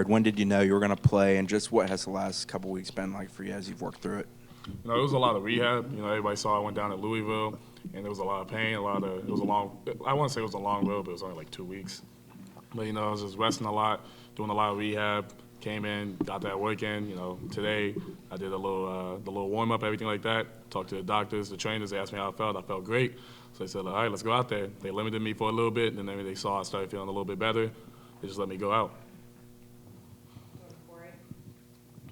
When did you know you were going to play, and just what has the last couple weeks been like for you as you've worked through it? It was a lot of rehab. Everybody saw I went down to Louisville, and there was a lot of pain, it was a long, I wouldn't say it was a long road, but it was only like 2 weeks. But, I was just resting a lot, doing a lot of rehab, came in, got that work in. Today I did the little warm-up, everything like that, talked to the doctors, the trainers, they asked me how I felt. I felt great. So they said, all right, let's go out there. They limited me for a little bit, and then they saw I started feeling a little bit better. They just let me go out.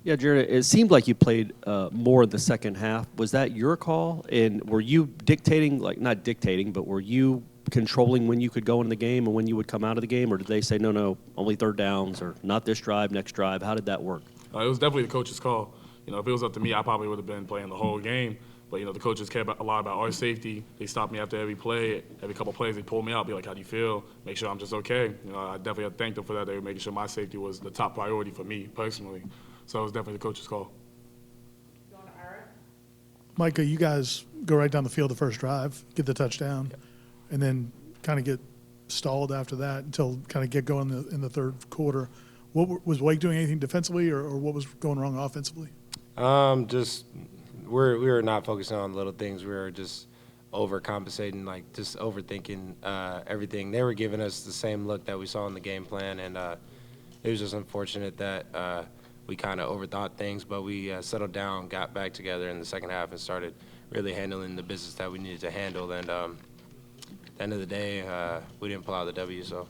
Yeah, Jared, it seemed like you played more in the second half. Was that your call? And were you dictating, not dictating, but were you controlling when you could go into the game and when you would come out of the game? Or did they say, no, only third downs, or not this drive, next drive? How did that work? It was definitely the coach's call. If it was up to me, I probably would have been playing the whole game. But, the coaches care a lot about our safety. They stop me after every play. Every couple of plays, they pull me out, be like, how do you feel? Make sure I'm just okay. I definitely have to thank them for that. They were making sure my safety was the top priority for me personally. So it was definitely the coach's call. Mycah, you guys go right down the field the first drive, get the touchdown, and then kind of get stalled after that until kind of get going in the third quarter. Was Wake doing anything defensively, or what was going wrong offensively? Just we were not focusing on little things. We were just overcompensating, just overthinking everything. They were giving us the same look that we saw in the game plan, and it was just unfortunate that we kind of overthought things, but we settled down, got back together in the second half, and started really handling the business that we needed to handle. And at the end of the day, we didn't pull out the W, so,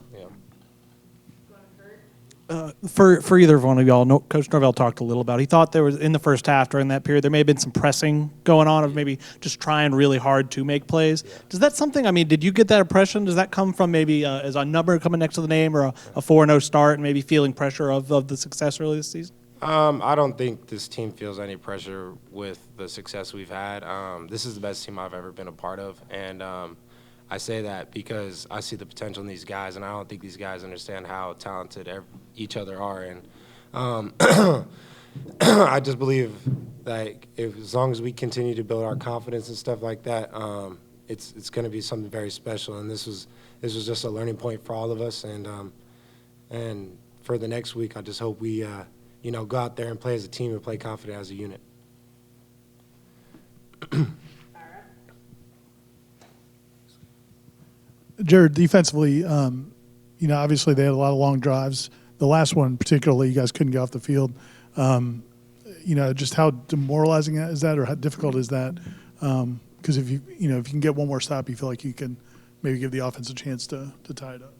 For either one of y'all, Coach Norvell talked a little about. He thought there was, in the first half during that period, there may have been some pressing going on of maybe just trying really hard to make plays. Yeah. Does that something? Did you get that impression? Does that come from maybe as a number coming next to the name, or a 4-0 start, and maybe feeling pressure of the success early this season? I don't think this team feels any pressure with the success we've had. This is the best team I've ever been a part of, and I say that because I see the potential in these guys, and I don't think these guys understand how talented each other are. And I just believe that as long as we continue to build our confidence and stuff like that, it's going to be something very special. And this was just a learning point for all of us. And for the next week, I just hope we go out there and play as a team and play confident as a unit. Jared, defensively, obviously they had a lot of long drives. The last one particularly, you guys couldn't get off the field. Just how demoralizing is that, or how difficult is that? Because if you can get one more stop, you feel like you can maybe give the offense a chance to tie it up.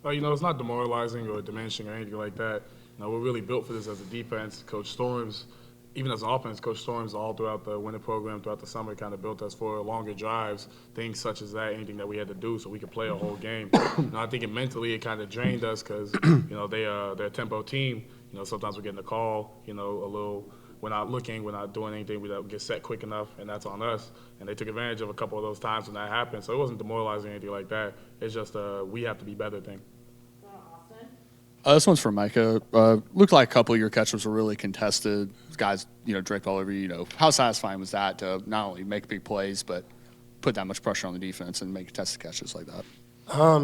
It's not demoralizing or diminishing or anything like that. We're really built for this as a defense. Coach Storms, even as an offense, Coach Storms all throughout the winter program, throughout the summer, kind of built us for longer drives, things such as that, anything that we had to do so we could play a whole game. I think mentally it kind of drained us because, they're a tempo team. Sometimes we're getting a call, a little, we're not looking, we're not doing anything, we don't get set quick enough, and that's on us. And they took advantage of a couple of those times when that happened. So it wasn't demoralizing or anything like that. It's just we have to be better thing. This one's for Mycah. Looked like a couple of your catches were really contested. Guys, draped all over you. How satisfying was that to not only make big plays, but put that much pressure on the defense and make contested catches like that?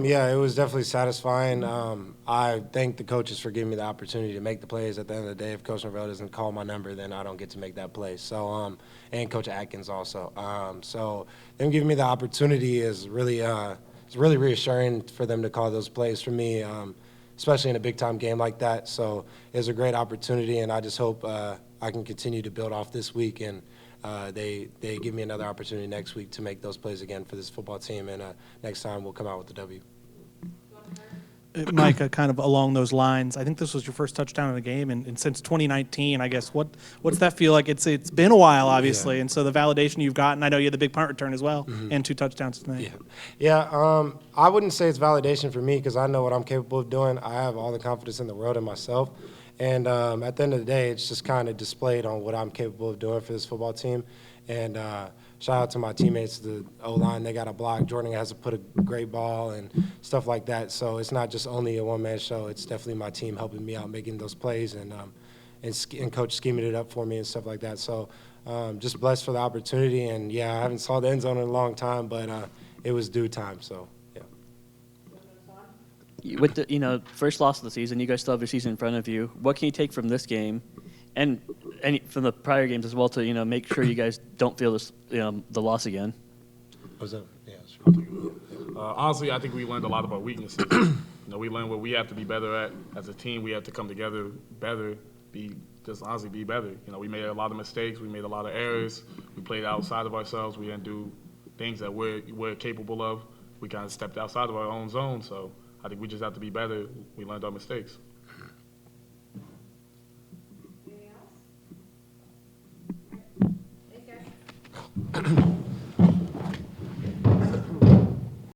Yeah, it was definitely satisfying. I thank the coaches for giving me the opportunity to make the plays. At the end of the day, if Coach Norvell doesn't call my number, then I don't get to make that play. So, and Coach Atkins also. So them giving me the opportunity is really reassuring for them to call those plays for me. Especially in a big-time game like that. So it was a great opportunity, and I just hope I can continue to build off this week, and they give me another opportunity next week to make those plays again for this football team, and next time we'll come out with the W. Mycah, kind of along those lines, I think this was your first touchdown in the game, and since 2019, I guess, what's that feel like? It's been a while, obviously, and so the validation you've gotten, I know you had the big punt return as well, and 2 touchdowns tonight. Yeah. I wouldn't say it's validation for me because I know what I'm capable of doing. I have all the confidence in the world in myself, and at the end of the day, it's just kind of displayed on what I'm capable of doing for this football team, and shout out to my teammates, the O-line. They got a block. Jordan has to put a great ball and stuff like that. So it's not just only a one-man show. It's definitely my team helping me out making those plays and coach scheming it up for me and stuff like that. So just blessed for the opportunity. And, yeah, I haven't saw the end zone in a long time, but it was due time. So, yeah. with the first loss of the season, you guys still have your season in front of you. What can you take from this game, and from the prior games as well to make sure you guys don't feel this the loss again? Was that? Yeah, sure. Honestly, I think we learned a lot about weaknesses. We learned what we have to be better at as a team. We have to come together better, be better. We made a lot of mistakes. We made a lot of errors. We played outside of ourselves. We didn't do things that we're capable of. We kind of stepped outside of our own zone. So I think we just have to be better. We learned our mistakes.